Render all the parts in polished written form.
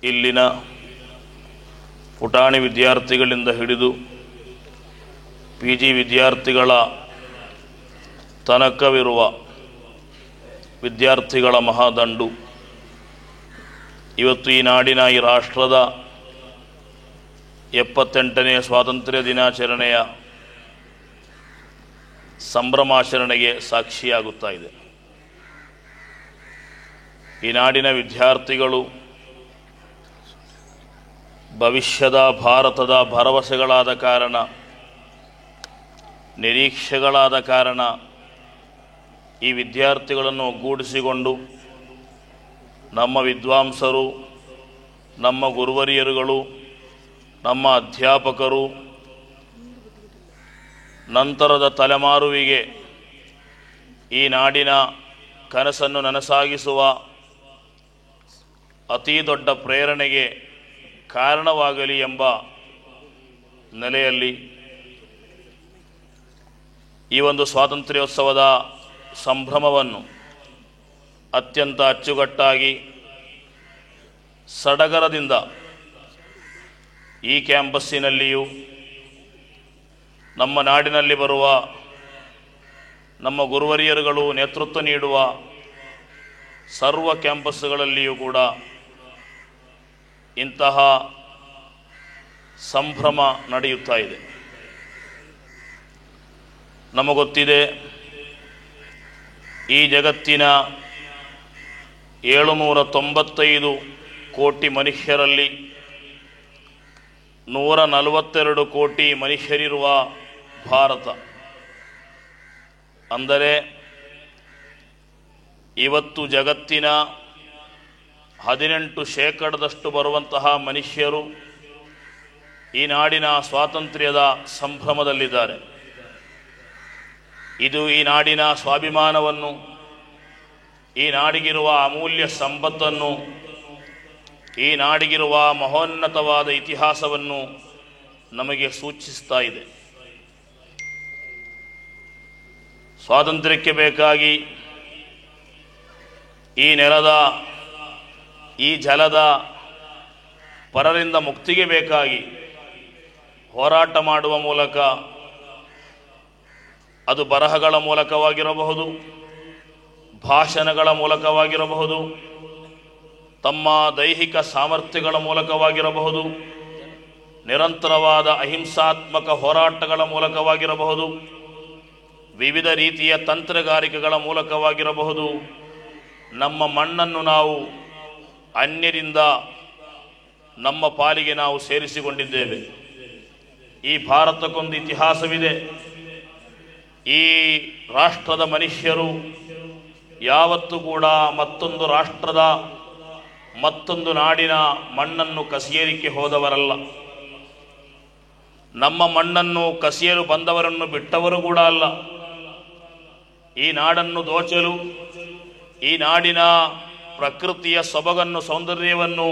ಇಲ್ಲಿನ ಪುಟಾಣಿ ವಿದ್ಯಾರ್ಥಿಗಳಿಂದ ಹಿಡಿದು PG ವಿದ್ಯಾರ್ಥಿಗಳ ತನಕವಿರುವ ವಿದ್ಯಾರ್ಥಿಗಳ ಮಹಾದಂಡು ಇವತ್ತು ಈ ನಾಡಿನ ಈ ರಾಷ್ಟ್ರದ 78ನೇ ಸ್ವಾತಂತ್ರ್ಯ ದಿನಾಚರಣೆಯ ಸಂಭ್ರಮಾಚರಣೆಗೆ ಸಾಕ್ಷಿಯಾಗುತ್ತಾ ಇದೆ. ಈ ನಾಡಿನ ವಿದ್ಯಾರ್ಥಿಗಳು ಭವಿಷ್ಯದ ಭಾರತದ ಭರವಸೆಗಳಾದ ಕಾರಣ, ನಿರೀಕ್ಷೆಗಳಾದ ಕಾರಣ ಈ ವಿದ್ಯಾರ್ಥಿಗಳನ್ನು ಒಗ್ಗೂಡಿಸಿಕೊಂಡು ನಮ್ಮ ವಿದ್ವಾಂಸರು, ನಮ್ಮ ಗುರುವರಿಯರುಗಳು, ನಮ್ಮ ಅಧ್ಯಾಪಕರು ನಂತರದ ತಲೆಮಾರುವಿಗೆ ಈ ನಾಡಿನ ಕನಸನ್ನು ನನಸಾಗಿಸುವ ಅತಿ ದೊಡ್ಡ ಪ್ರೇರಣೆಗೆ ಕಾರಣವಾಗಲಿ ಎಂಬ ನೆಲೆಯಲ್ಲಿ ಈ ಒಂದು ಸ್ವಾತಂತ್ರ್ಯೋತ್ಸವದ ಸಂಭ್ರಮವನ್ನು ಅತ್ಯಂತ ಅಚ್ಚುಕಟ್ಟಾಗಿ ಸಡಗರದಿಂದ ಈ ಕ್ಯಾಂಪಸ್ಸಿನಲ್ಲಿಯೂ ನಮ್ಮ ನಾಡಿನಲ್ಲಿ ಬರುವ ನಮ್ಮ ಗುರುವರಿಯರುಗಳು ನೇತೃತ್ವ ನೀಡುವ ಸರ್ವ ಕ್ಯಾಂಪಸ್ಗಳಲ್ಲಿಯೂ ಕೂಡ ಇಂತಹ ಸಂಭ್ರಮ ನಡೆಯುತ್ತಾ ಇದೆ. ನಮಗೊತ್ತಿದೆ, ಈ ಜಗತ್ತಿನ 795 ಕೋಟಿ ಮನುಷ್ಯರಲ್ಲಿ 142 ಕೋಟಿ ಮನುಷ್ಯರಿರುವ ಭಾರತ. ಅಂದರೆ ಇವತ್ತು ಜಗತ್ತಿನ 18% ಬರುವಂತಹ ಮನುಷ್ಯರು ಈ ನಾಡಿನ ಸ್ವಾತಂತ್ರ್ಯದ ಸಂಭ್ರಮದಲ್ಲಿದ್ದಾರೆ. ಇದು ಈ ನಾಡಿನ ಸ್ವಾಭಿಮಾನವನ್ನು, ಈ ನಾಡಿಗಿರುವ ಅಮೂಲ್ಯ ಸಂಪತ್ತನ್ನು, ಈ ನಾಡಿಗಿರುವ ಮಹೋನ್ನತವಾದ ಇತಿಹಾಸವನ್ನು ನಮಗೆ ಸೂಚಿಸ್ತಾ ಇದೆ. ಸ್ವಾತಂತ್ರ್ಯಕ್ಕೆ ಬೇಕಾಗಿ ಈ ನೆಲದ, ಈ ಜಲದ, ಪರರಿಂದ ಮುಕ್ತಿಗೆ ಬೇಕಾಗಿ ಹೋರಾಟ ಮಾಡುವ ಮೂಲಕ, ಅದು ಬರಹಗಳ ಮೂಲಕವಾಗಿರಬಹುದು, ಭಾಷಣಗಳ ಮೂಲಕವಾಗಿರಬಹುದು, ತಮ್ಮ ದೈಹಿಕ ಸಾಮರ್ಥ್ಯಗಳ ಮೂಲಕವಾಗಿರಬಹುದು, ನಿರಂತರವಾದ ಅಹಿಂಸಾತ್ಮಕ ಹೋರಾಟಗಳ ಮೂಲಕವಾಗಿರಬಹುದು, ವಿವಿಧ ರೀತಿಯ ತಂತ್ರಗಾರಿಕೆಗಳ ಮೂಲಕವಾಗಿರಬಹುದು, ನಮ್ಮ ಮಣ್ಣನ್ನು ನಾವು ಅನ್ಯರಿಂದ ನಮ್ಮ ಪಾಲಿಗೆ ನಾವು ಸೇರಿಸಿಕೊಂಡಿದ್ದೇವೆ. ಈ ಭಾರತಕ್ಕೊಂದು ಇತಿಹಾಸವಿದೆ. ಈ ರಾಷ್ಟ್ರದ ಮನುಷ್ಯರು ಯಾವತ್ತೂ ಕೂಡ ಮತ್ತೊಂದು ರಾಷ್ಟ್ರದ, ಮತ್ತೊಂದು ನಾಡಿನ ಮಣ್ಣನ್ನು ಕಸಿಯಲಿಕ್ಕೆ ಹೋದವರಲ್ಲ. ನಮ್ಮ ಮಣ್ಣನ್ನು ಕಸಿಯಲು ಬಂದವರನ್ನು ಬಿಟ್ಟವರು ಕೂಡ ಅಲ್ಲ. ಈ ನಾಡನ್ನು ದೋಚಲು, ಈ ನಾಡಿನ ಪ್ರಕೃತಿಯ ಸೊಬಗನ್ನು, ಸೌಂದರ್ಯವನ್ನು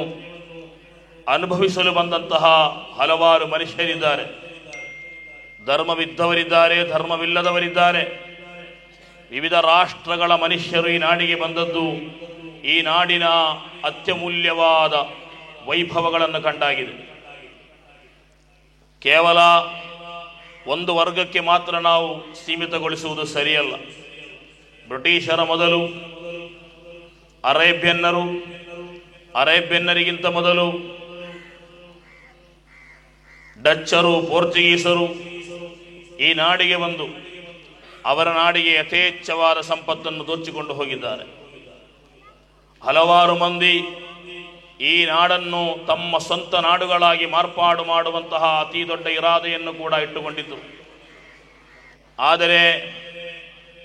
ಅನುಭವಿಸಲು ಬಂದಂತಹ ಹಲವಾರು ಮನುಷ್ಯರಿದ್ದಾರೆ. ಧರ್ಮವಿದ್ದವರಿದ್ದಾರೆ, ಧರ್ಮವಿಲ್ಲದವರಿದ್ದಾರೆ. ವಿವಿಧ ರಾಷ್ಟ್ರಗಳ ಮನುಷ್ಯರು ಈ ನಾಡಿಗೆ ಬಂದದ್ದು ಈ ನಾಡಿನ ಅತ್ಯಮೂಲ್ಯವಾದ ವೈಭವಗಳನ್ನು ಕಂಡಾಗಿದೆ. ಕೇವಲ ಒಂದು ವರ್ಗಕ್ಕೆ ಮಾತ್ರ ನಾವು ಸೀಮಿತಗೊಳಿಸುವುದು ಸರಿಯಲ್ಲ. ಬ್ರಿಟಿಷರ ಮೊದಲು ಅರೇಬಿಯನ್ನರು, ಅರೇಬಿಯನ್ನರಿಗಿಂತ ಮೊದಲು ಡಚ್ಚರು, ಪೋರ್ಚುಗೀಸರು ಈ ನಾಡಿಗೆ ಬಂದು ಅವರ ನಾಡಿಗೆ ಯಥೇಚ್ಛವಾದ ಸಂಪತ್ತನ್ನು ದೋಚಿಕೊಂಡು ಹೋಗಿದ್ದಾರೆ. ಹಲವಾರು ಮಂದಿ ಈ ನಾಡನ್ನು ತಮ್ಮ ಸ್ವಂತ ನಾಡುಗಳಾಗಿ ಮಾರ್ಪಾಡು ಮಾಡುವಂತಹ ಅತಿ ದೊಡ್ಡ ಇರಾದೆಯನ್ನು ಕೂಡ ಇಟ್ಟುಕೊಂಡಿದ್ದರು. ಆದರೆ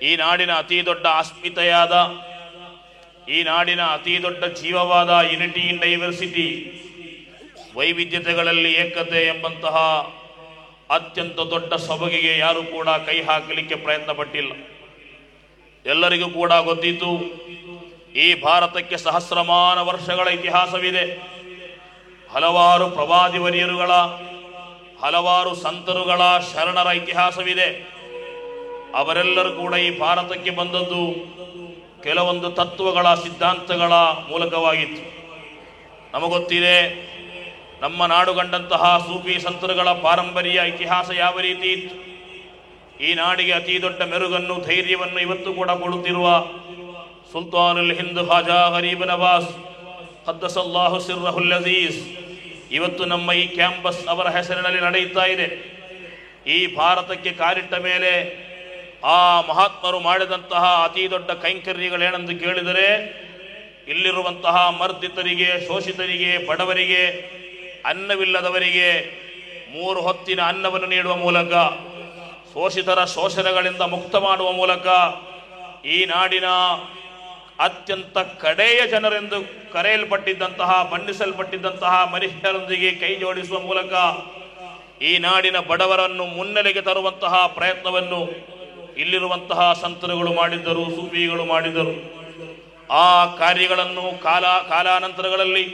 ಈ ನಾಡಿನ ಅತಿ ದೊಡ್ಡ ಅಸ್ಮಿತೆಯಾದ, ಈ ನಾಡಿನ ಅತಿ ದೊಡ್ಡ ಜೀವವಾದ ಯುನಿಟಿ ಇನ್ ಡೈವರ್ಸಿಟಿ, ವೈವಿಧ್ಯತೆಗಳಲ್ಲಿ ಏಕತೆ ಎಂಬಂತಹ ಅತ್ಯಂತ ದೊಡ್ಡ ಸೊಬಗಿಗೆ ಯಾರು ಕೂಡ ಕೈ ಹಾಕಲಿಕ್ಕೆ ಪ್ರಯತ್ನ ಪಟ್ಟಿಲ್ಲ. ಎಲ್ಲರಿಗೂ ಕೂಡ ಗೊತ್ತಿತ್ತು, ಈ ಭಾರತಕ್ಕೆ ಸಹಸ್ರಮಾನ ವರ್ಷಗಳ ಇತಿಹಾಸವಿದೆ. ಹಲವಾರು ಪ್ರವಾದಿ ವರ್ಯರುಗಳ, ಹಲವಾರು ಸಂತರುಗಳ, ಶರಣರ ಇತಿಹಾಸವಿದೆ. ಅವರೆಲ್ಲರೂ ಕೂಡ ಈ ಭಾರತಕ್ಕೆ ಬಂದದ್ದು ಕೆಲವೊಂದು ತತ್ವಗಳ, ಸಿದ್ಧಾಂತಗಳ ಮೂಲಕವಾಗಿತ್ತು. ನಮಗೊತ್ತಿದೆ ನಮ್ಮ ನಾಡು ಕಂಡಂತಹ ಸೂಫಿ ಸಂತರುಗಳ ಪಾರಂಪರ್ಯ ಇತಿಹಾಸ ಯಾವ ರೀತಿ ಇತ್ತು. ಈ ನಾಡಿಗೆ ಅತಿ ದೊಡ್ಡ ಮೆರುಗನ್ನು ಧೈರ್ಯವನ್ನು ಇವತ್ತು ಕೂಡ ಕೊಡುತ್ತಿರುವ ಸುಲ್ತಾನುಲ್ ಹಿಂದ್ ಖಾಜಾ ಗರೀಬ್ ನವಾಜ್ ಖದ್ದಸಲ್ಲಾಹು ಸಿರ್ರಹುಲ್ ಅಜೀಜ್ ಇವತ್ತು ನಮ್ಮ ಈ ಕ್ಯಾಂಪಸ್ ಅವರ ಹೆಸರಿನಲ್ಲಿ ನಡೆಯುತ್ತಾ ಇದೆ. ಈ ಭಾರತಕ್ಕೆ ಕಾಲಿಟ್ಟ ಮೇಲೆ ಆ ಮಹಾತ್ಮರು ಮಾಡಿದಂತಹ ಅತಿ ದೊಡ್ಡ ಕೈಂಕರ್ಯಗಳೇನೆಂದು ಕೇಳಿದರೆ, ಇಲ್ಲಿರುವಂತಹ ಮರ್ದಿತರಿಗೆ, ಶೋಷಿತರಿಗೆ, ಬಡವರಿಗೆ, ಅನ್ನವಿಲ್ಲದವರಿಗೆ 3 ಹೊತ್ತಿನ ಅನ್ನವನ್ನು ನೀಡುವ ಮೂಲಕ, ಶೋಷಿತರ ಶೋಷಣೆಗಳಿಂದ ಮುಕ್ತ ಮಾಡುವ ಮೂಲಕ, ಈ ನಾಡಿನ ಅತ್ಯಂತ ಕಡೆಯ ಜನರೆಂದು ಕರೆಯಲ್ಪಟ್ಟಿದ್ದಂತಹ, ಬಣ್ಣಿಸಲ್ಪಟ್ಟಿದ್ದಂತಹ ಮನುಷ್ಯರೊಂದಿಗೆ ಕೈ ಜೋಡಿಸುವ ಮೂಲಕ ಈ ನಾಡಿನ ಬಡವರನ್ನು ಮುನ್ನೆಲೆಗೆ ತರುವಂತಹ ಪ್ರಯತ್ನವನ್ನು ಇಲ್ಲಿರುವಂತಹ ಸಂತರುಗಳು ಮಾಡಿದ್ದರು, ಸೂಫಿಗಳು ಮಾಡಿದರು. ಆ ಕಾರ್ಯಗಳನ್ನು ಕಾಲಾನಂತರಗಳಲ್ಲಿ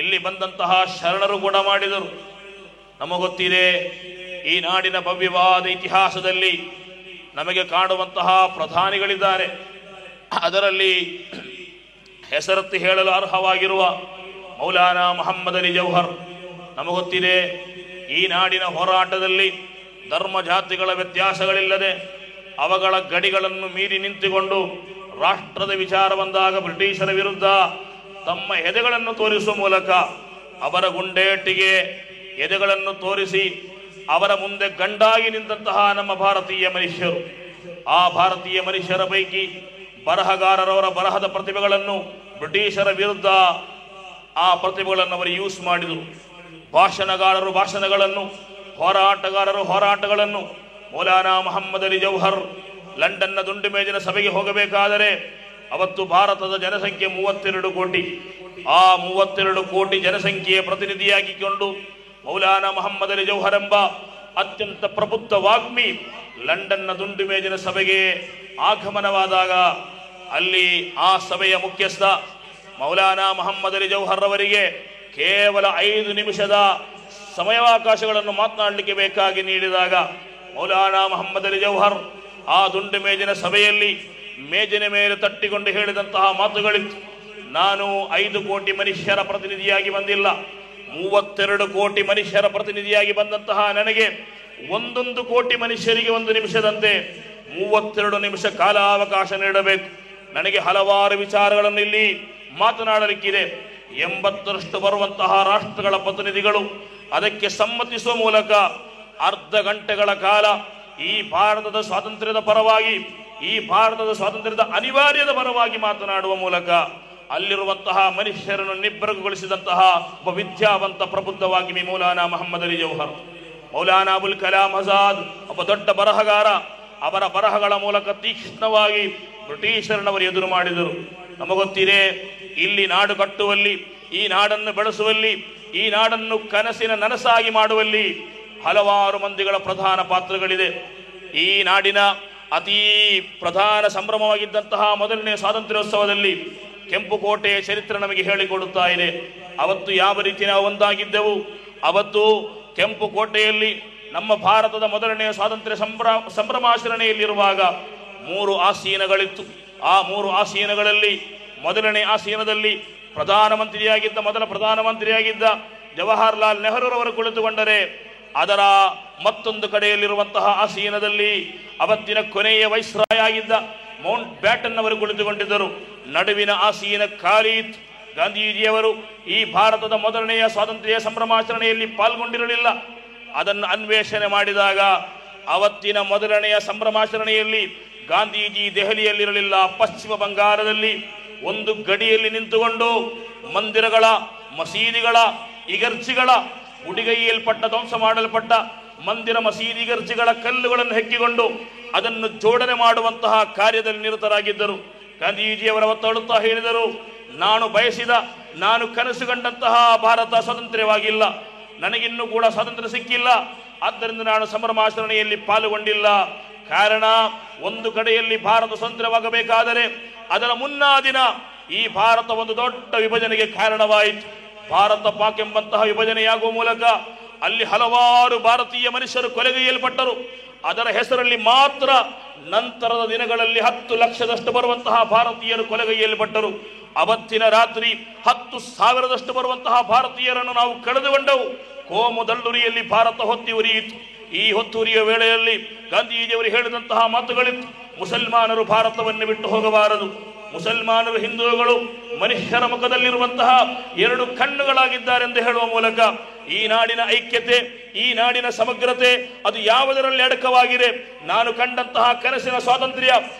ಇಲ್ಲಿ ಬಂದಂತಹ ಶರಣರು ಕೂಡ ಮಾಡಿದರು. ನಮಗೊತ್ತಿದೆ, ಈ ನಾಡಿನ ಭವ್ಯವಾದ ಇತಿಹಾಸದಲ್ಲಿ ನಮಗೆ ಕಾಣುವಂತಹ ಪ್ರಧಾನಿಗಳಿದ್ದಾರೆ. ಅದರಲ್ಲಿ ಹೆಸರತ್ತಿ ಹೇಳಲು ಅರ್ಹವಾಗಿರುವ ಮೌಲಾನಾ ಮೊಹಮ್ಮದ್ ಅಲಿ ಜೌಹರ್. ನಮಗೊತ್ತಿದೆ, ಈ ನಾಡಿನ ಹೋರಾಟದಲ್ಲಿ ಧರ್ಮ ಜಾತಿಗಳ ವ್ಯತ್ಯಾಸಗಳಿಲ್ಲದೆ ಅವುಗಳ ಗಡಿಗಳನ್ನು ಮೀರಿ ನಿಂತುಕೊಂಡು ರಾಷ್ಟ್ರದ ವಿಚಾರ ಬಂದಾಗ ಬ್ರಿಟಿಷರ ವಿರುದ್ಧ ತಮ್ಮ ಎದೆಗಳನ್ನು ತೋರಿಸುವ ಮೂಲಕ ಅವರ ಗುಂಡೇಟಿಗೆ ಎದೆಗಳನ್ನು ತೋರಿಸಿ ಅವರ ಮುಂದೆ ಗಂಡಾಗಿ ನಿಂತಹ ನಮ್ಮ ಭಾರತೀಯ ಮನುಷ್ಯರು. ಆ ಭಾರತೀಯ ಮನುಷ್ಯರ ಪೈಕಿ ಬರಹಗಾರರವರ ಬರಹದ ಪ್ರತಿಭೆಗಳನ್ನು ಬ್ರಿಟಿಷರ ವಿರುದ್ಧ ಆ ಪ್ರತಿಭೆಗಳನ್ನು ಅವರು ಯೂಸ್ ಮಾಡಿದರು. ಭಾಷಣಗಾರರು ಭಾಷಣಗಳನ್ನು, ಹೋರಾಟಗಾರರು ಹೋರಾಟಗಳನ್ನು. ಮೌಲಾನಾ ಮೊಹಮ್ಮದ್ ಅಲಿ ಜೌಹರ್ ಲಂಡನ್ನ ದುಂಡು ಮೇಜಿನ ಸಭೆಗೆ ಹೋಗಬೇಕಾದರೆ ಅವತ್ತು ಭಾರತದ ಜನಸಂಖ್ಯೆ 32 ಕೋಟಿ. ಆ 32 ಕೋಟಿ ಜನಸಂಖ್ಯೆಯ ಪ್ರತಿನಿಧಿಯಾಗಿಕೊಂಡು ಮೌಲಾನಾ ಮೊಹಮ್ಮದ್ ಅಲಿ ಜೌಹರ್ ಎಂಬ ಅತ್ಯಂತ ಪ್ರಬುದ್ಧ ವಾಗ್ಮಿ ಲಂಡನ್ನ ದುಂಡು ಮೇಜಿನ ಸಭೆಗೆ ಆಗಮನವಾದಾಗ ಅಲ್ಲಿ ಆ ಸಭೆಯ ಮುಖ್ಯಸ್ಥ ಮೌಲಾನಾ ಮೊಹಮ್ಮದ್ ಅಲಿ ಜೌಹರ್ ಅವರಿಗೆ ಕೇವಲ 5 ನಿಮಿಷದ ಸಮಯಾವಕಾಶಗಳನ್ನು ಮಾತನಾಡಲಿಕ್ಕೆ ಬೇಕಾಗಿ ನೀಡಿದಾಗ ಮೌಲಾನಾ ಮೊಹಮ್ಮದ್ ಅಲಿ ಜೌಹರ್ ಆ ದುಂಡು ಮೇಜಿನ ಸಭೆಯಲ್ಲಿ ಮೇಜಿನ ಮೇಲೆ ತಟ್ಟಿಕೊಂಡು ಹೇಳಿದಂತಹ ಮಾತುಗಳಿತ್ತು. ನಾನು 5 ಕೋಟಿ ಮನುಷ್ಯರ ಪ್ರತಿನಿಧಿಯಾಗಿ ಬಂದಿಲ್ಲ, 32 ಕೋಟಿ ಮನುಷ್ಯರ ಪ್ರತಿನಿಧಿಯಾಗಿ ಬಂದಂತಹ ನನಗೆ 1 ಕೋಟಿ ಮನುಷ್ಯರಿಗೆ 1 ನಿಮಿಷದಂತೆ 32 ನಿಮಿಷ ಕಾಲಾವಕಾಶ ನೀಡಬೇಕು. ನನಗೆ ಹಲವಾರು ವಿಚಾರಗಳನ್ನು ಇಲ್ಲಿ ಮಾತನಾಡಲಿಕ್ಕಿದೆ. 80ರಷ್ಟು ಬರುವಂತಹ ರಾಷ್ಟ್ರಗಳ ಪ್ರತಿನಿಧಿಗಳು ಅದಕ್ಕೆ ಸಮ್ಮತಿಸುವ ಮೂಲಕ ಅರ್ಧ ಗಂಟೆಗಳ ಕಾಲ ಈ ಭಾರತದ ಸ್ವಾತಂತ್ರ್ಯದ ಪರವಾಗಿ, ಈ ಭಾರತದ ಸ್ವಾತಂತ್ರ್ಯದ ಅನಿವಾರ್ಯದ ಪರವಾಗಿ ಮಾತನಾಡುವ ಮೂಲಕ ಅಲ್ಲಿರುವಂತಹ ಮನುಷ್ಯರನ್ನು ನಿಬ್ಬರಗೊಳಿಸಿದಂತಹ ಒಬ್ಬ ವಿದ್ಯಾವಂತ ಪ್ರಬುದ್ಧವಾಗಿ ಮೌಲಾನಾ ಮೊಹಮ್ಮದ್ ಅಲಿ ಜೌಹರ್. ಮೌಲಾನಾ ಅಬುಲ್ ಕಲಾಂ ಆಜಾದ್ ಒಬ್ಬ ದೊಡ್ಡ ಬರಹಗಾರ. ಅವರ ಬರಹಗಳ ಮೂಲಕ ತೀಕ್ಷ್ಣವಾಗಿ ಬ್ರಿಟಿಷರನ್ನವರು ಎದುರು ಮಾಡಿದರು. ನಮಗೊತ್ತಿದೆ, ಇಲ್ಲಿ ನಾಡು ಕಟ್ಟುವಲ್ಲಿ, ಈ ನಾಡನ್ನು ಬೆಳೆಸುವಲ್ಲಿ, ಈ ನಾಡನ್ನು ಕನಸಿನ ನನಸಾಗಿ ಮಾಡುವಲ್ಲಿ ಹಲವಾರು ಮಂದಿಗಳ ಪ್ರಧಾನ ಪಾತ್ರಗಳಿದೆ. ಈ ನಾಡಿನ ಅತೀ ಪ್ರಧಾನ ಸಂಭ್ರಮವಾಗಿದ್ದಂತಹ ಮೊದಲನೇ ಸ್ವಾತಂತ್ರ್ಯೋತ್ಸವದಲ್ಲಿ ಕೆಂಪುಕೋಟೆಯ ಚರಿತ್ರೆ ನಮಗೆ ಹೇಳಿಕೊಡುತ್ತಾ ಇದೆ. ಅವತ್ತು ಯಾವ ರೀತಿ ನಾವು ಒಂದಾಗಿದ್ದೆವು. ಅವತ್ತು ಕೆಂಪುಕೋಟೆಯಲ್ಲಿ ನಮ್ಮ ಭಾರತದ ಮೊದಲನೆಯ ಸ್ವಾತಂತ್ರ್ಯ ಸಂಭ್ರಮಾಚರಣೆಯಲ್ಲಿರುವಾಗ 3 ಆಸೀನಗಳಿತ್ತು. ಆ 3 ಆಸೀನಗಳಲ್ಲಿ ಮೊದಲನೇ ಆಸೀನದಲ್ಲಿ ಮೊದಲ ಪ್ರಧಾನಮಂತ್ರಿಯಾಗಿದ್ದ ಜವಾಹರ್ಲಾಲ್ ನೆಹರೂರವರು ಕುಳಿತುಕೊಂಡರೆ, ಅದರ ಮತ್ತೊಂದು ಕಡೆಯಲ್ಲಿರುವಂತಹ ಆಸೀನದಲ್ಲಿ ಅವತ್ತಿನ ಕೊನೆಯ ವೈಸ್ರಾಯ್ ಆಗಿದ್ದ ಮೌಂಟ್ ಬ್ಯಾಟನ್ ಅವರು ಕುಳಿತುಕೊಂಡಿದ್ದರು. ನಡುವಿನ ಆಸೀನ ಖಾಲಿತ್. ಗಾಂಧೀಜಿಯವರು ಈ ಭಾರತದ ಮೊದಲನೆಯ ಸ್ವಾತಂತ್ರ್ಯ ಸಂಭ್ರಮಾಚರಣೆಯಲ್ಲಿ ಪಾಲ್ಗೊಂಡಿರಲಿಲ್ಲ. ಅದನ್ನು ಅನ್ವೇಷಣೆ ಮಾಡಿದಾಗ ಅವತ್ತಿನ ಮೊದಲನೆಯ ಸಂಭ್ರಮಾಚರಣೆಯಲ್ಲಿ ಗಾಂಧೀಜಿ ದೆಹಲಿಯಲ್ಲಿರಲಿಲ್ಲ, ಪಶ್ಚಿಮ ಬಂಗಾಳದಲ್ಲಿ ಒಂದು ಗಡಿಯಲ್ಲಿ ನಿಂತುಕೊಂಡು ಮಂದಿರಗಳ, ಮಸೀದಿಗಳ, ಇಗರ್ಜಿಗಳ ಉಡಿಗೈಯಲ್ಪಟ್ಟ ಧ್ವಂಸ ಮಾಡಲ್ಪಟ್ಟ ಮಂದಿರ, ಮಸೀದಿ, ಇಗರ್ಜಿಗಳ ಕಲ್ಲುಗಳನ್ನು ಹೆಕ್ಕಿಕೊಂಡು ಅದನ್ನು ಜೋಡಣೆ ಮಾಡುವಂತಹ ಕಾರ್ಯದಲ್ಲಿ ನಿರತರಾಗಿದ್ದರು. ಗಾಂಧೀಜಿಯವರ ಒತ್ತಡುತ್ತಾ ಹೇಳಿದರು, ನಾನು ಬಯಸಿದ, ನಾನು ಕನಸುಗೊಂಡಂತಹ ಭಾರತ ಸ್ವತಂತ್ರವಾಗಿಲ್ಲ, ನನಗಿನ್ನೂ ಕೂಡ ಸ್ವಾತಂತ್ರ್ಯ ಸಿಕ್ಕಿಲ್ಲ, ಆದ್ದರಿಂದ ನಾನು ಸಂಭ್ರಮಾಚರಣೆಯಲ್ಲಿ ಪಾಲ್ಗೊಂಡಿಲ್ಲ. ಕಾರಣ, ಒಂದು ಕಡೆಯಲ್ಲಿ ಭಾರತ ಸ್ವತಂತ್ರವಾಗಬೇಕಾದರೆ ಅದರ ಮುನ್ನಾ ದಿನ ಈ ಭಾರತ ಒಂದು ದೊಡ್ಡ ವಿಭಜನೆಗೆ ಕಾರಣವಾಯಿತು. ಭಾರತ ಪಾಕ್ ಎಂಬಂತಹ ವಿಭಜನೆಯಾಗುವ ಮೂಲಕ ಅಲ್ಲಿ ಹಲವಾರು ಭಾರತೀಯ ಮನುಷ್ಯರು ಕೊಲೆಗೈಯಲ್ಪಟ್ಟರು. ಅದರ ಹೆಸರಲ್ಲಿ ಮಾತ್ರ ನಂತರದ ದಿನಗಳಲ್ಲಿ 10 ಲಕ್ಷದಷ್ಟು ಬರುವಂತಹ ಭಾರತೀಯರು ಕೊಲೆಗೈಯಲ್ಪಟ್ಟರು. ಅವತ್ತಿನ ರಾತ್ರಿ 10,000 ಬರುವಂತಹ ಭಾರತೀಯರನ್ನು ನಾವು ಕಳೆದುಕೊಂಡೆವು. ಕೋಮು ದಳ್ಳುರಿಯಲ್ಲಿ ಭಾರತ ಹೊತ್ತಿ ಉರಿಯಿತು. ಈ ಹೊತ್ತುರಿಯ ವೇಳೆಯಲ್ಲಿ ಗಾಂಧೀಜಿಯವರು ಹೇಳಿದಂತಹ ಮಾತುಗಳಿತ್ತು. ಮುಸಲ್ಮಾನರು ಭಾರತವನ್ನು ಬಿಟ್ಟು ಹೋಗಬಾರದು. ಮುಸಲ್ಮಾನರು ಹಿಂದೂಗಳು ಮನುಷ್ಯರ ಮುಖದಲ್ಲಿರುವಂತಹ 2 ಕಣ್ಣುಗಳಾಗಿದ್ದಾರೆಂದು ಹೇಳುವ ಮೂಲಕ ಈ ನಾಡಿನ ಐಕ್ಯತೆ, ಈ ನಾಡಿನ ಸಮಗ್ರತೆ ಅದು ಯಾವುದರಲ್ಲಿ ಅಡಕವಾಗಿದೆ, ನಾನು ಕಂಡಂತಹ ಕನಸಿನ ಸ್ವಾತಂತ್ರ್ಯ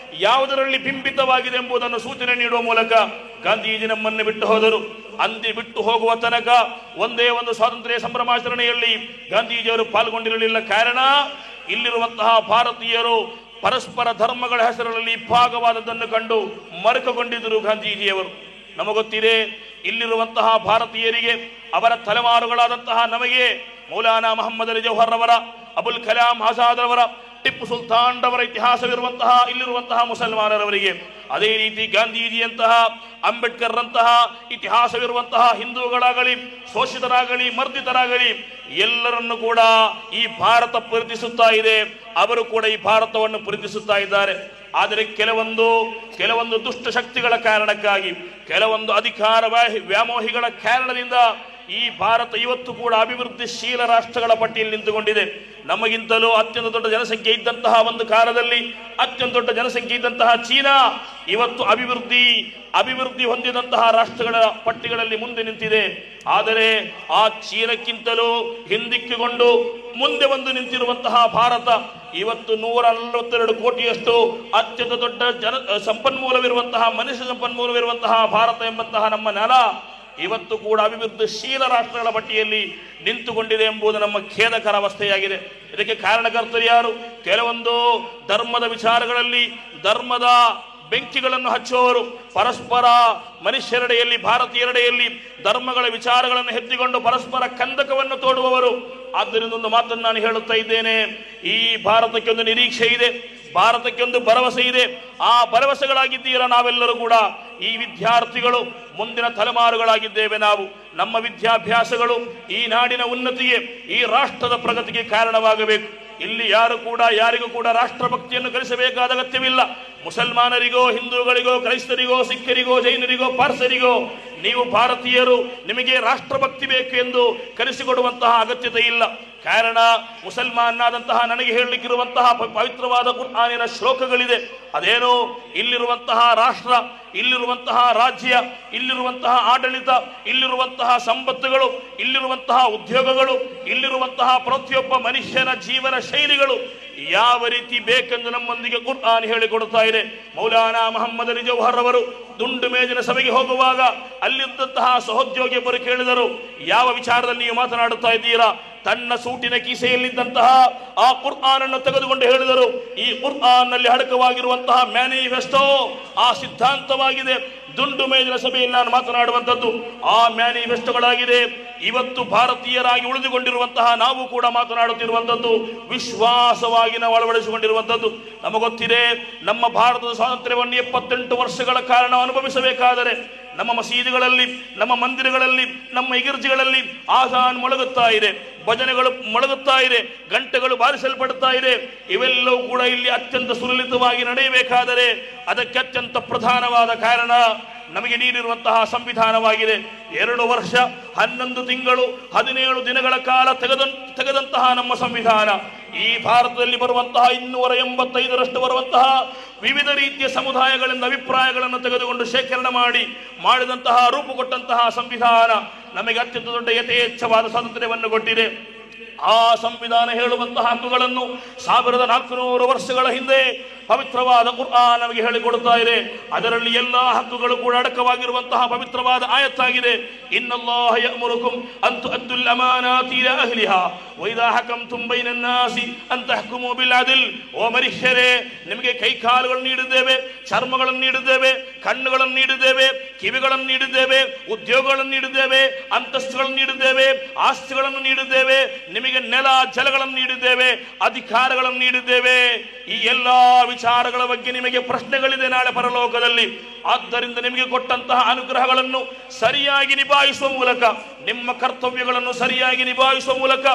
ಯಾವುದರಲ್ಲಿ ಬಿಂಬಿತವಾಗಿದೆ ಎಂಬುದನ್ನು ಸೂಚನೆ ನೀಡುವ ಮೂಲಕ ಗಾಂಧೀಜಿ ನಮ್ಮನ್ನು ಬಿಟ್ಟು ಹೋದರು. ಅಂದಿ ಬಿಟ್ಟು ಹೋಗುವ ತನಕ ಒಂದೇ ಒಂದು ಸ್ವಾತಂತ್ರ್ಯ ಸಂಭ್ರಮಾಚರಣೆಯಲ್ಲಿ ಗಾಂಧೀಜಿಯವರು ಪಾಲ್ಗೊಂಡಿರಲಿಲ್ಲ. ಕಾರಣ ಇಲ್ಲಿರುವಂತಹ ಭಾರತೀಯರು ಪರಸ್ಪರ ಧರ್ಮಗಳ ಹೆಸರಿನಲ್ಲಿ ಭಾಗವಾದದ್ದನ್ನು ಕಂಡು ಮರುಕಗೊಂಡಿದ್ದರು ಗಾಂಧೀಜಿಯವರು. ನಮಗೊತ್ತಿದೆ, ಇಲ್ಲಿರುವಂತಹ ಭಾರತೀಯರಿಗೆ ಅವರ ತಲೆಮಾರುಗಳಾದಂತಹ ನಮಗೆ ಮೌಲಾನಾ ಮೊಹಮ್ಮದ್ ಅಲಿ ಜೌಹರ್ ರವರ, ಅಬುಲ್ ಕಲಾಂ ಆಜಾದ್ ರವರ, ಟಿಪ್ಪು ಸುಲ್ತಾನ್ ರವರ ಇತಿಹಾಸವಿರುವಂತಹ ಇಲ್ಲಿರುವಂತಹ ಮುಸಲ್ಮಾನರವರಿಗೆ, ಅದೇ ರೀತಿ ಗಾಂಧೀಜಿಯಂತಹ, ಅಂಬೇಡ್ಕರ್ ರಂತಹ ಇತಿಹಾಸವಿರುವಂತಹ ಹಿಂದೂಗಳಾಗಲಿ, ಶೋಷಿತರಾಗಲಿ, ಮರ್ದಿತರಾಗಲಿ ಎಲ್ಲರನ್ನು ಕೂಡ ಈ ಭಾರತ ಪ್ರೀತಿಸುತ್ತಾ ಇದೆ. ಅವರು ಕೂಡ ಈ ಭಾರತವನ್ನು ಪ್ರೀತಿಸುತ್ತಾ ಇದ್ದಾರೆ. ಆದರೆ ಕೆಲವೊಂದು ದುಷ್ಟ ಶಕ್ತಿಗಳ ಕಾರಣಕ್ಕಾಗಿ, ಕೆಲವೊಂದು ಅಧಿಕಾರ ವ್ಯಾಮೋಹಿಗಳ ಕಾರಣದಿಂದ ಈ ಭಾರತ ಇವತ್ತು ಕೂಡ ಅಭಿವೃದ್ಧಿಶೀಲ ರಾಷ್ಟ್ರಗಳ ಪಟ್ಟಿಯಲ್ಲಿ ನಿಂತುಕೊಂಡಿದೆ. ನಮಗಿಂತಲೂ ಅತ್ಯಂತ ದೊಡ್ಡ ಜನಸಂಖ್ಯೆ ಇದ್ದಂತಹ ಒಂದು ಕಾಲದಲ್ಲಿ ಅತ್ಯಂತ ದೊಡ್ಡ ಜನಸಂಖ್ಯೆ ಇದ್ದಂತಹ ಚೀನಾ ಇವತ್ತು ಅಭಿವೃದ್ಧಿ ಹೊಂದಿದಂತಹ ರಾಷ್ಟ್ರಗಳ ಪಟ್ಟಿಗಳಲ್ಲಿ ಮುಂದೆ ನಿಂತಿದೆ. ಆದರೆ ಆ ಚೀನಕ್ಕಿಂತಲೂ ಹಿಂದಿಕ್ಕಿಕೊಂಡು ಮುಂದೆ ಬಂದು ನಿಂತಿರುವಂತಹ ಭಾರತ ಇವತ್ತು 142 ಕೋಟಿಯಷ್ಟು ಅತ್ಯಂತ ದೊಡ್ಡ ಸಂಪನ್ಮೂಲವಿರುವಂತಹ ಮನುಷ್ಯ ಸಂಪನ್ಮೂಲವಿರುವಂತಹ ಭಾರತ ಎಂಬಂತಹ ನಮ್ಮ ನೆಲ ಇವತ್ತು ಕೂಡ ಅಭಿವೃದ್ಧಿಶೀಲ ರಾಷ್ಟ್ರಗಳ ಪಟ್ಟಿಯಲ್ಲಿ ನಿಂತುಕೊಂಡಿದೆ ಎಂಬುದು ನಮ್ಮ ಖೇದಕರ ಅವಸ್ಥೆಯಾಗಿದೆ. ಇದಕ್ಕೆ ಕಾರಣಕರ್ತರು ಯಾರು? ಕೆಲವೊಂದು ಧರ್ಮದ ವಿಚಾರಗಳಲ್ಲಿ ಧರ್ಮದ ಬೆಂಕಿಗಳನ್ನು ಹಚ್ಚುವವರು, ಪರಸ್ಪರ ಮನುಷ್ಯರೆಡೆಯಲ್ಲಿ, ಭಾರತೀಯರೆಡೆಯಲ್ಲಿ ಧರ್ಮಗಳ ವಿಚಾರಗಳನ್ನು ಎತ್ತಿಕೊಂಡು ಪರಸ್ಪರ ಕಂದಕವನ್ನು ತೋಡುವವರು. ಆದ್ದರಿಂದ ಒಂದು ಮಾತನ್ನು ನಾನು ಹೇಳುತ್ತಾ ಇದ್ದೇನೆ, ಈ ಭಾರತಕ್ಕೆ ಒಂದು ನಿರೀಕ್ಷೆ ಇದೆ, ಭಾರತಕ್ಕೆ ಒಂದು ಭರವಸೆ ಇದೆ. ಆ ಭರವಸೆಗಳಾಗಿದ್ದೀರಾ ನಾವೆಲ್ಲರೂ ಕೂಡ. ಈ ವಿದ್ಯಾರ್ಥಿಗಳು ಮುಂದಿನ ತಲೆಮಾರುಗಳಾಗಿದ್ದೇವೆ ನಾವು. ನಮ್ಮ ವಿದ್ಯಾಭ್ಯಾಸಗಳು ಈ ನಾಡಿನ ಉನ್ನತಿಗೆ, ಈ ರಾಷ್ಟ್ರದ ಪ್ರಗತಿಗೆ ಕಾರಣವಾಗಬೇಕು. ಇಲ್ಲಿ ಯಾರಿಗೂ ಕೂಡ ರಾಷ್ಟ್ರಭಕ್ತಿಯನ್ನು ಕಲಿಸಬೇಕಾದ ಅಗತ್ಯವಿಲ್ಲ. ಮುಸಲ್ಮಾನರಿಗೋ, ಹಿಂದೂಗಳಿಗೋ, ಕ್ರೈಸ್ತರಿಗೋ, ಸಿಖ್ಖರಿಗೋ, ಜೈನರಿಗೋ, ಪಾರ್ಸರಿಗೋ ನೀವು ಭಾರತೀಯರು, ನಿಮಗೆ ರಾಷ್ಟ್ರಭಕ್ತಿ ಬೇಕು ಎಂದು ಕಲಿಸಿಕೊಡುವಂತಹ ಅಗತ್ಯತೆ ಇಲ್ಲ. ಕಾರಣ ಮುಸಲ್ಮಾನಾದಂತಹ ನನಗೆ ಹೇಳಲಿಕ್ಕಿರುವಂತಹ ಪವಿತ್ರವಾದ ಕುರ್ಆನಿನ ಶ್ಲೋಕಗಳಿದೆ. ಅದೇನೋ ಇಲ್ಲಿರುವಂತಹ ರಾಷ್ಟ್ರ, ಇಲ್ಲಿರುವಂತಹ ರಾಜ್ಯ, ಇಲ್ಲಿರುವಂತಹ ಆಡಳಿತ, ಇಲ್ಲಿರುವಂತಹ ಸಂಪತ್ತುಗಳು, ಇಲ್ಲಿರುವಂತಹ ಉದ್ಯೋಗಗಳು, ಇಲ್ಲಿರುವಂತಹ ಪ್ರತಿಯೊಬ್ಬ ಮನುಷ್ಯನ ಜೀವನ ಶೈಲಿಗಳು ಯಾವ ರೀತಿ ಬೇಕೆಂದು ನಮ್ಮೊಂದಿಗೆ ಕುರ್ಆನ್ ಹೇಳಿಕೊಡುತ್ತಾ ಇದೆ. ಮೌಲಾನಾ ಮೊಹಮ್ಮದ್ ಅಲಿ ಜೌಹರ್ ಅವರು ದುಂಡು ಮೇಜಿನ ಸಭೆಗೆ ಹೋಗುವಾಗ ಅಲ್ಲಿದ್ದಂತಹ ಸಹೋದ್ಯೋಗಿಯೊಬ್ಬರು ಕೇಳಿದರು, ಯಾವ ವಿಚಾರದಲ್ಲಿ ನೀವು ಮಾತನಾಡುತ್ತಾ ಇದ್ದೀರಾ? ತನ್ನ ಸೂಟಿನ ಕೀಸೆಯಲ್ಲಿದ್ದಂತಹ ಆ ಕುರ್ಆನ್ ಅನ್ನು ತೆಗೆದುಕೊಂಡು ಹೇಳಿದರು, ಈ ಕುರ್ಆನ್ ನಲ್ಲಿ ಅಡಕವಾಗಿರುವಂತಹ ಮ್ಯಾನಿಫೆಸ್ಟೋ, ಆ ಸಿದ್ಧಾಂತವಾಗಿದೆ. ದುಂಡು ಮೇಜಿನ ಸಭೆಯಲ್ಲಿ ನಾನು ಮಾತನಾಡುವಂಥದ್ದು ಆ ಮ್ಯಾನಿಫೆಸ್ಟೋಗಳಾಗಿದೆ. ಇವತ್ತು ಭಾರತೀಯರಾಗಿ ಉಳಿದುಕೊಂಡಿರುವಂತಹ ನಾವು ಕೂಡ ಮಾತನಾಡುತ್ತಿರುವಂಥದ್ದು ವಿಶ್ವಾಸವಾಗಿ ನಾವು ಅಳವಡಿಸಿಕೊಂಡಿರುವಂಥದ್ದು. ನಮಗೊತ್ತಿದೆ, ನಮ್ಮ ಭಾರತದ ಸ್ವಾತಂತ್ರ್ಯವನ್ನು 78 ವರ್ಷಗಳ ಕಾರಣ ಅನುಭವಿಸಬೇಕಾದರೆ ನಮ್ಮ ಮಸೀದಿಗಳಲ್ಲಿ, ನಮ್ಮ ಮಂದಿರಗಳಲ್ಲಿ, ನಮ್ಮ ಇಗಿರ್ಜಿಗಳಲ್ಲಿ ಆಜಾನ್ ಮೊಳಗುತ್ತಾ ಇದೆ, ಭಜನೆಗಳು ಮೊಳಗುತ್ತಾ ಇದೆ, ಗಂಟೆಗಳು ಬಾರಿಸಲ್ಪಡುತ್ತಾ ಇದೆ. ಇವೆಲ್ಲವೂ ಕೂಡ ಇಲ್ಲಿ ಅತ್ಯಂತ ಸುಲಲಿತವಾಗಿ ನಡೆಯಬೇಕಾದರೆ ಅದಕ್ಕೆ ಅತ್ಯಂತ ಪ್ರಧಾನವಾದ ಕಾರಣ ನಮಗೆ ನೀಡಿರುವಂತಹ ಸಂವಿಧಾನವಾಗಿದೆ. 2 ವರ್ಷ 11 ತಿಂಗಳು 17 ದಿನಗಳ ಕಾಲ ತೆಗೆದಂತಹ ನಮ್ಮ ಸಂವಿಧಾನ ಈ ಭಾರತದಲ್ಲಿ ಬರುವಂತಹ 285ರಷ್ಟು ಬರುವಂತಹ ವಿವಿಧ ರೀತಿಯ ಸಮುದಾಯಗಳಿಂದ ಅಭಿಪ್ರಾಯಗಳನ್ನು ತೆಗೆದುಕೊಂಡು ಶೇಖರಣೆ ಮಾಡಿದಂತಹ ರೂಪುಕೊಟ್ಟಂತಹ ಸಂವಿಧಾನ ನಮಗೆ ಅತ್ಯಂತ ದೊಡ್ಡ ಯಥೇಚ್ಛವಾದ ಸ್ವಾತಂತ್ರ್ಯವನ್ನು ಕೊಟ್ಟಿದೆ. ಆ ಸಂವಿಧಾನ ಹೇಳುವಂತಹ ಹಕ್ಕುಗಳನ್ನು 1400 ವರ್ಷಗಳ ಹಿಂದೆ ಪವಿತ್ರವಾದ ಕುರ್ಆನ್ ನಮಗೆ ಹೇಳಿಕೊಡುತ್ತಾ ಇದೆ. ಅದರಲ್ಲಿ ಎಲ್ಲಾ ಹಕ್ಕುಗಳು ಕೂಡ ಅಡಕವಾಗಿರುವಂತಹ ಪವಿತ್ರವಾದ ಆಯತ್ತಾಗಿದೆ. ಇನ್ನಲ್ಲಾಹ ಯಅಮುರುಕುಂ ಅನ್ ತುಅದ್ದುಲ್ ಅಮಾನಾತಿ ಇಲಾ ಅಹ್ಲಿಹಾ ವ ಇದಾ ಹಕಮ್ತುಂ ಬೈನನ್ ನಾಸಿ ಅನ್ ತಹ್ಕುಮು ಬಿಲ್ ಅದ್ಲ್. ಓ ಮನುಷ್ಯರೇ, ನಿಮಗೆ ಕೈಕಾಲುಗಳನ್ನು ನೀಡಿದ್ದೇವೆ, ಚರ್ಮಗಳನ್ನು ನೀಡಿದ್ದೇವೆ, ಕಣ್ಣುಗಳನ್ನು ನೀಡಿದ್ದೇವೆ, ಕಿವಿಗಳನ್ನು ನೀಡಿದ್ದೇವೆ, ಉದ್ಯೋಗಗಳನ್ನು ನೀಡಿದ್ದೇವೆ, ಅಂತಸ್ತುಗಳನ್ನು ನೀಡಿದ್ದೇವೆ, ಆಸ್ತಿಗಳನ್ನು ನೀಡಿದ್ದೇವೆ, ನಿಮಗೆ ನೆಲ ಜಲಗಳನ್ನು ನೀಡಿದ್ದೇವೆ, ಅಧಿಕಾರಗಳನ್ನು ನೀಡಿದ್ದೇವೆ. ಈ ಎಲ್ಲಾ ವಿಚಾರಗಳ ಬಗ್ಗೆ ನಿಮಗೆ ಪ್ರಶ್ನೆಗಳಿದೆ ನಾಳೆ ಪರಲೋಕದಲ್ಲಿ. ಆದ್ದರಿಂದ ನಿಮಗೆ ಕೊಟ್ಟಂತಹ ಅನುಗ್ರಹಗಳನ್ನು ಸರಿಯಾಗಿ ನಿಭಾಯಿಸುವ ಮೂಲಕ ನಿಮ್ಮ ಕರ್ತವ್ಯಗಳನ್ನು ಸರಿಯಾಗಿ ನಿಭಾಯಿಸುವ ಮೂಲಕ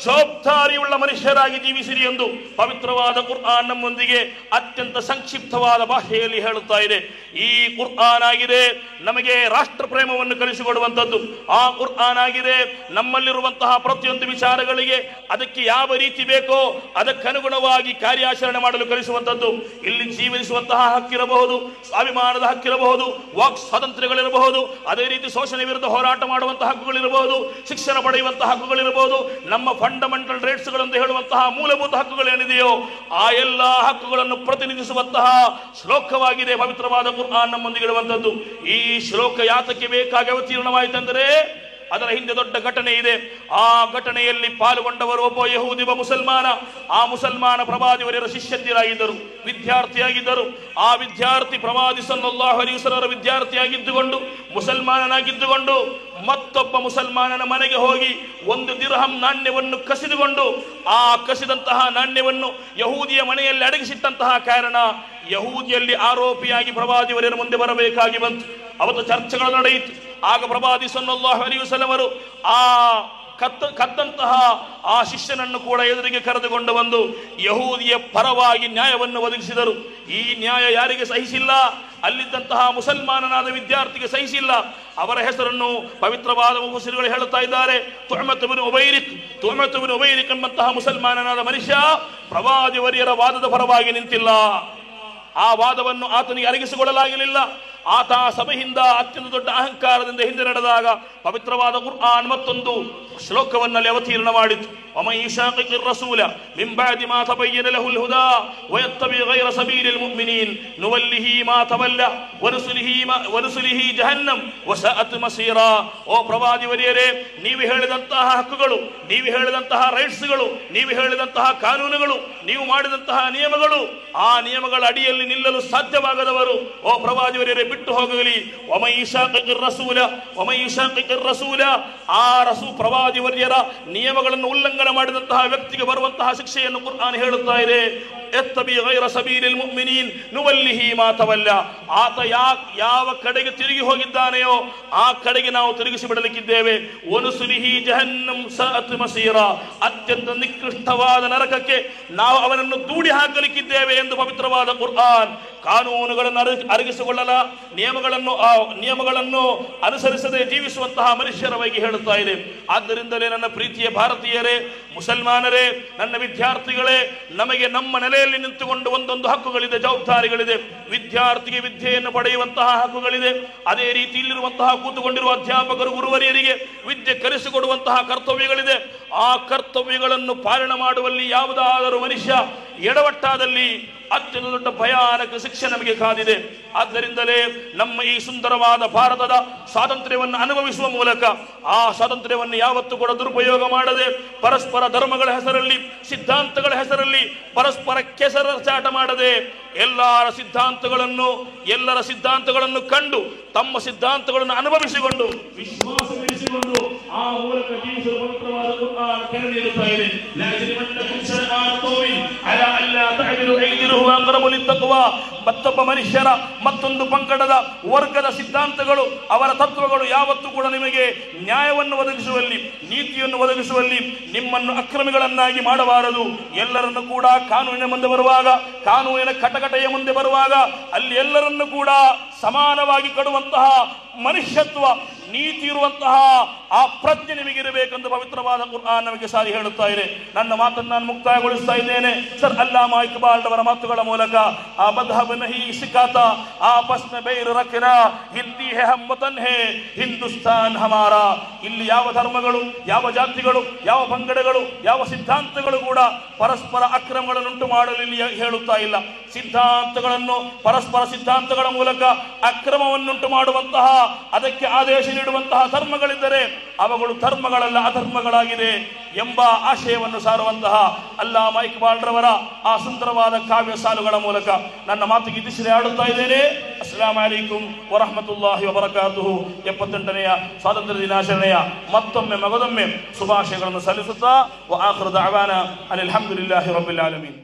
ಜವಾಬ್ದಾರಿಯುಳ್ಳ ಮನುಷ್ಯರಾಗಿ ಜೀವಿಸಿರಿ ಎಂದು ಪವಿತ್ರವಾದ ಕುರ್ಆನ್ ನಮ್ಮೊಂದಿಗೆ ಅತ್ಯಂತ ಸಂಕ್ಷಿಪ್ತವಾದ ಭಾಷೆಯಲ್ಲಿ ಹೇಳುತ್ತಾ ಇದೆ. ಈ ಕುರ್ಆನ್ ಆಗಿದೆ ನಮಗೆ ರಾಷ್ಟ್ರ ಪ್ರೇಮವನ್ನು ಕಲಿಸಿಕೊಡುವಂಥದ್ದು. ಆ ಕುರ್ಆನ್ ಆಗಿದೆ ನಮ್ಮಲ್ಲಿರುವಂತಹ ಪ್ರತಿಯೊಂದು ವಿಚಾರಗಳಿಗೆ ಅದಕ್ಕೆ ಯಾವ ರೀತಿ ಬೇಕೋ ಅದಕ್ಕನುಗುಣವಾಗಿ ಕಾರ್ಯಾಚರಣೆ ಮಾಡಲು ಕಲಿಸುವಂಥದ್ದು. ಇಲ್ಲಿ ಜೀವಿಸುವಂತಹ ಹಕ್ಕಿರಬಹುದು, ಸ್ವಾಭಿಮಾನದ ಹಕ್ಕಿರಬಹುದು, ವಾಕ್ ಸ್ವಾತಂತ್ರ್ಯಗಳಿರಬಹುದು, ಅದೇ ರೀತಿ ಶೋಷಣೆ ವಿರುದ್ಧ ಹೋರಾಟ ಮಾಡುವಂತಹ ಹಕ್ಕುಗಳಿರಬಹುದು, ಶಿಕ್ಷಣ ಪಡೆಯುವಂತಹ ಹಕ್ಕುಗಳಿರಬಹುದು, ನಮ್ಮ ಫಂಡಮೆಂಟಲ್ ರೈಟ್ಸ್ಗಳೆಂದು ಹೇಳುವಂತಹ ಮೂಲಭೂತ ಹಕ್ಕುಗಳೇನಿದೆಯೋ ಆ ಎಲ್ಲ ಹಕ್ಕುಗಳನ್ನು ಪ್ರತಿನಿಧಿಸುವಂತಹ ಶ್ಲೋಕವಾಗಿದೆ ಪವಿತ್ರವಾದ ಕುರ್ಆನ್ ನಮ್ಮೊಂದಿಗೆ ಇರುವಂಥದ್ದು. ಈ ಶ್ಲೋಕ ಯಾತಕ್ಕೆ ಬೇಕಾಗಿ ಅವತೀರ್ಣವಾಯಿತೆಂದರೆ ಅದರ ಹಿಂದೆ ದೊಡ್ಡ ಘಟನೆ ಇದೆ. ಆ ಘಟನೆಯಲ್ಲಿ ಪಾಲ್ಗೊಂಡವರು ಒಬ್ಬ ಯಹೂದಿ ಮುಸಲ್ಮಾನ. ಆ ಮುಸಲ್ಮಾನ ಪ್ರವಾದಿಯವರ ಶಿಷ್ಯಂದಿರಾಗಿದ್ದರು, ವಿದ್ಯಾರ್ಥಿಯಾಗಿದ್ದರು. ಆ ವಿದ್ಯಾರ್ಥಿ ಪ್ರವಾದಿ ಸಲ್ಲಲ್ಲಾಹು ಅಲೈಹಿ ವಸಲ್ಲಮರ ವಿದ್ಯಾರ್ಥಿಯಾಗಿದ್ದುಕೊಂಡು ಮುಸಲ್ಮಾನನಾಗಿದ್ದುಕೊಂಡು ಮತ್ತೊಬ್ಬ ಮುಸಲ್ಮಾನನ ಮನೆಗೆ ಹೋಗಿ 1 ದಿರ್ಹಂ ನಾಣ್ಯವನ್ನು ಕಸಿದುಕೊಂಡು ಆ ಕಸಿದಂತಹ ನಾಣ್ಯವನ್ನು ಯಹೂದಿಯ ಮನೆಯಲ್ಲಿ ಅಡಗಿಸಿಟ್ಟಂತಹ ಕಾರಣ ಯಹೂದಿಯಲ್ಲಿ ಆರೋಪಿಯಾಗಿ ಪ್ರವಾದಿಯವರ ಮುಂದೆ ಬರಬೇಕಾಗಿ ಬಂತು. ಅವತ್ತು ಚರ್ಚೆಗಳು ನಡೆಯಿತು. ಆಗ ಪ್ರವಾದಿ ಸಲ್ಲಲ್ಲಾಹು ಅಲೈಹಿ ವಸಲ್ಲಮರು ಆ ಕದ್ದಂತಹ ಆ ಶಿಷ್ಯನನ್ನು ಕೂಡ ಎದುರಿಗೆ ಕರೆದುಕೊಂಡು ಬಂದು ಯಹೂದಿಯ ಪರವಾಗಿ ನ್ಯಾಯವನ್ನು ಒದಗಿಸಿದರು. ಈ ನ್ಯಾಯ ಯಾರಿಗೆ ಸಹಿಸಿಲ್ಲ? ಅಲ್ಲಿದ್ದಂತಹ ಮುಸಲ್ಮಾನನಾದ ವಿದ್ಯಾರ್ಥಿಗೆ ಸಹಿಸಿಲ್ಲ. ಅವರ ಹೆಸರನ್ನು ಪವಿತ್ರವಾದ ಮುಫಸ್ಸಿರುಗಳು ಹೇಳುತ್ತಾ ಇದ್ದಾರೆ. ತುಅಮತ್ ಇಬ್ನ್ ಉಬೈರಿಕ್ ಎಂಬಂತಹ ಮುಸಲ್ಮಾನನಾದ ಮನುಷ್ಯ ಪ್ರವಾದಿಯವರ ವಾದದ ಪರವಾಗಿ ನಿಂತಿಲ್ಲ. ಆ ವಾದವನ್ನು ಆತನಿಗೆ ಅರಗಿಸಿಕೊಳ್ಳಲಾಗಲಿಲ್ಲ. ಆತ ಸಭೆಯಿಂದ ಅತ್ಯಂತ ದೊಡ್ಡ ಅಹಂಕಾರದಿಂದ ಹಿಂದೆ ನಡೆದಾಗ ಪವಿತ್ರವಾದ ಕುರ್ಆನ್ ಮತ್ತೊಂದು ಶ್ಲೋಕವನ್ನಲ್ಲಿ ಅವತೀರ್ಣ ಮಾಡಿತು. ومن يشاقق الرسول من بعد ما تبين له الهدى ويتبع غير سبيل المؤمنين نوله ما تولى ونصله جهنم وساءت مصيرا. ಓ ಪ್ರವಾದಿವರಿಯರೇ, ನೀವು ಹೇಳಿದಂತಹ ಹಕ್ಕುಗಳು, ನೀವು ಹೇಳಿದಂತಹ ರೈಟ್ಸ್ಗಳು, ನೀವು ಹೇಳಿದಂತಹ ಕಾನೂನುಗಳು, ನೀವು ಮಾಡಿದಂತಹ ನಿಯಮಗಳು, ಆ ನಿಯಮಗಳ ಅಡಿಯಲ್ಲಿ ನಿಲ್ಲಲು ಸಾಧ್ಯವಾಗದವರು ಓ ಪ್ರವಾದಿವರಿಯರೇ ಬಿಟ್ಟು ಹೋಗಲಿ. ومن يشاقق الرسول ಆ ಪ್ರವಾದಿವರ್ಯರ ನಿಯಮಗಳನ್ನು ಉಲ್ಲಂಘನೆ ಮಾಡಿದಂತಹ ವ್ಯಕ್ತಿಗೆ ಬರುವಂತಹ ಶಿಕ್ಷೆಯನ್ನು ಕುರ್ಆನ್ ಹೇಳುತ್ತಾ ಇದೆ. ಎತ್ತಬಿ ಗೈರ ಸಬೀಲಿಲ್ ಮುಅ್ಮಿನೀನ್ ನುವಲ್ಲಿಹಿ ಮಾ ತವಲ್ಲ. ಆತ ಯಾವ ಕಡೆಗೆ ತಿರುಗಿ ಹೋಗಿದ್ದಾನೆಯೋ ಆ ಕಡೆಗೆ ನಾವು ತಿರುಗಿಸಿ ಬಿಡಲಿಕ್ಕಿದ್ದೇವೆ. ವನುಸುಲಿಹಿ ಜಹನ್ನಂ ಸಅತ್ ಮಸೀರಾ. ಅತ್ಯಂತ ನಿಕೃಷ್ಟವಾದ ನರಕಕ್ಕೆ ನಾವು ಅವನನ್ನು ದೂಡಿ ಹಾಕಲಿಕ್ಕಿದ್ದೇವೆ ಎಂದು ಪವಿತ್ರವಾದ ಕುರ್ಆನ್ ಕಾನೂನುಗಳನ್ನು ಅರಗಿಸಿಕೊಳ್ಳಲ ನಿಯಮಗಳನ್ನು ಅನುಸರಿಸದೆ ಜೀವಿಸುವಂತಹ ಮನುಷ್ಯರ ಬಗ್ಗೆ ಹೇಳುತ್ತಾ ಇದೆ. ಆದ್ದರಿಂದಲೇ ನನ್ನ ಪ್ರೀತಿಯ ಭಾರತೀಯರೇ, ಮುಸಲ್ಮಾನರೇ, ನನ್ನ ವಿದ್ಯಾರ್ಥಿಗಳೇ, ನಮಗೆ ನಮ್ಮ ನೆಲೆಯಲ್ಲಿ ನಿಂತುಕೊಂಡು ಒಂದೊಂದು ಹಕ್ಕುಗಳಿದೆ, ಜವಾಬ್ದಾರಿಗಳಿದೆ. ವಿದ್ಯಾರ್ಥಿಗೆ ವಿದ್ಯೆಯನ್ನು ಪಡೆಯುವಂತಹ ಹಕ್ಕುಗಳಿದೆ. ಅದೇ ರೀತಿ ಇಲ್ಲಿರುವಂತಹ ಕೂತುಕೊಂಡಿರುವ ಅಧ್ಯಾಪಕರು, ಗುರುವರಿಯರಿಗೆ ವಿದ್ಯೆ ಕಲಿಸಿಕೊಡುವಂತಹ ಕರ್ತವ್ಯಗಳಿದೆ. ಆ ಕರ್ತವ್ಯಗಳನ್ನು ಪಾಲನೆ ಮಾಡುವಲ್ಲಿ ಯಾವುದಾದರೂ ಮನುಷ್ಯ ಎಡವಟ್ಟಾದಲ್ಲಿ ಅತ್ಯಂತ ದೊಡ್ಡ ಭಯಾನಕ ಶಿಕ್ಷೆ ನಮಗೆ ಕಾದಿದೆ. ಆದ್ದರಿಂದಲೇ ನಮ್ಮ ಈ ಸುಂದರವಾದ ಭಾರತದ ಸ್ವಾತಂತ್ರ್ಯವನ್ನು ಅನುಭವಿಸುವ ಮೂಲಕ ಆ ಸ್ವಾತಂತ್ರ್ಯವನ್ನು ಯಾವತ್ತೂ ಕೂಡ ದುರುಪಯೋಗ ಮಾಡದೆ ಪರಸ್ಪರ ಧರ್ಮಗಳ ಹೆಸರಲ್ಲಿ, ಸಿದ್ಧಾಂತಗಳ ಹೆಸರಲ್ಲಿ ಪರಸ್ಪರ ಕೆಸರಾಟ ಮಾಡದೆ ಎಲ್ಲರ ಸಿದ್ಧಾಂತಗಳನ್ನು ಕಂಡು ತಮ್ಮ ಸಿದ್ಧಾಂತಗಳನ್ನು ಅನುಭವಿಸಿಕೊಂಡು ವಿಶ್ವಾಸವಿರಿಸಿಕೊಂಡು ಆ ಮೂಲಕ ಜೀವಿಸಲು ಪವಿತ್ರವಾದ ಕುರ್ಆನ್ ಕರೆ ನೀಡುತ್ತಾ ಇದೆ. ಮತ್ತೊಬ್ಬ ಮನುಷ್ಯರ ಮತ್ತೊಂದು ಪಂಗಡದ ವರ್ಗದ ಸಿದ್ಧಾಂತಗಳು, ಅವರ ತತ್ವಗಳು ಯಾವತ್ತೂ ಕೂಡ ನಿಮಗೆ ನ್ಯಾಯವನ್ನು ಒದಗಿಸುವಲ್ಲಿ, ನೀತಿಯನ್ನು ಒದಗಿಸುವಲ್ಲಿ ನಿಮ್ಮನ್ನು ಅಕ್ರಮಿಗಳನ್ನಾಗಿ ಮಾಡಬಾರದು. ಎಲ್ಲರನ್ನು ಕೂಡ ಕಾನೂನಿನ ಮುಂದೆ ಬರುವಾಗ, ಕಾನೂನಿನ ಕಟಕಟೆಯ ಮುಂದೆ ಬರುವಾಗ ಅಲ್ಲಿ ಎಲ್ಲರನ್ನು ಕೂಡ ಸಮಾನವಾಗಿ ಕಡುವಂತಹ ಮನುಷ್ಯತ್ವ, ನೀತಿ ಇರುವಂತಹ ಆ ಪ್ರಜ್ಞೆ ನಿಮಗಿರಬೇಕೆಂದು ಪವಿತ್ರವಾದ ಕುರ್ಆನ್ ನಮಗೆ ಸಾರಿ ಹೇಳುತ್ತಾ ಇದೆ. ನನ್ನ ಮಾತನ್ನು ನಾನು ಮುಕ್ತಾಯಗೊಳಿಸ್ತಾ ಇದ್ದೇನೆ. ಸರ್ ಅಲ್ಲಾಮಾ ಇಕ್ಬಾಲ್ ಅವರ ಮಾತುಗಳ ಮೂಲಕ ಆ ಮದ್ಹಬ್ ನಹಿ ಸಿಖಾತಾ, ಆಪಸ್ ಮೇ ಬೈರ್ ರಖನಾ, ಹಿಂದಿ ಹೈ ಹಮ್ ವತನ್ ಹೈ, ಹಿಂದೂಸ್ತಾನ್ ಹಮಾರಾ. ಇಲ್ಲಿ ಯಾವ ಧರ್ಮಗಳು, ಯಾವ ಜಾತಿಗಳು, ಯಾವ ಪಂಗಡಗಳು, ಯಾವ ಸಿದ್ಧಾಂತಗಳು ಕೂಡ ಪರಸ್ಪರ ಅಕ್ರಮಗಳನ್ನುಂಟು ಮಾಡಲು ಇಲ್ಲಿ ಹೇಳುತ್ತಾ ಇಲ್ಲ. ಸಿದ್ಧಾಂತಗಳನ್ನು, ಪರಸ್ಪರ ಸಿದ್ಧಾಂತಗಳ ಮೂಲಕ ಅಕ್ರಮವನ್ನುಂಟು ಮಾಡುವಂತಹ, ಅದಕ್ಕೆ ಆದೇಶ ನೀಡುವಂತಹ ಧರ್ಮಗಳಿದ್ದರೆ ಅವುಗಳು ಧರ್ಮಗಳಲ್ಲ, ಅಧರ್ಮಗಳಾಗಿದೆ ಎಂಬ ಆಶಯವನ್ನು ಸಾರುವಂತಹ ಅಲ್ಲಾಮಾ ಇಕ್ಬಾಲ್ ರವರ ಆ ಸುಂದರವಾದ ಕಾವ್ಯ ಸಾಲುಗಳ ಮೂಲಕ ನನ್ನ ಮಾತಿಗೆ ದಿಶೆ ಆಡುತ್ತಾ ಇದ್ದೇನೆ. ಅಸ್ಸಲಾಮು ಅಲೈಕುಂ ವರಹಮತುಲ್ಲಾಹಿ ವಬರಕಾತುಹು. 78ನೆಯ ಸ್ವಾತಂತ್ರ್ಯ ದಿನಾಚರಣೆಯ ಮಗದೊಮ್ಮೆ ಶುಭಾಶಯಗಳನ್ನು ಸಲ್ಲಿಸುತ್ತಾ ವ ಆಖಿರು ದಅವಾನಾ ಅನಿಲ್ ಹಮ್ದುಲಿಲ್ಲಾಹಿ ರಬ್ಬಿಲ್ ಆಲಮೀನ್.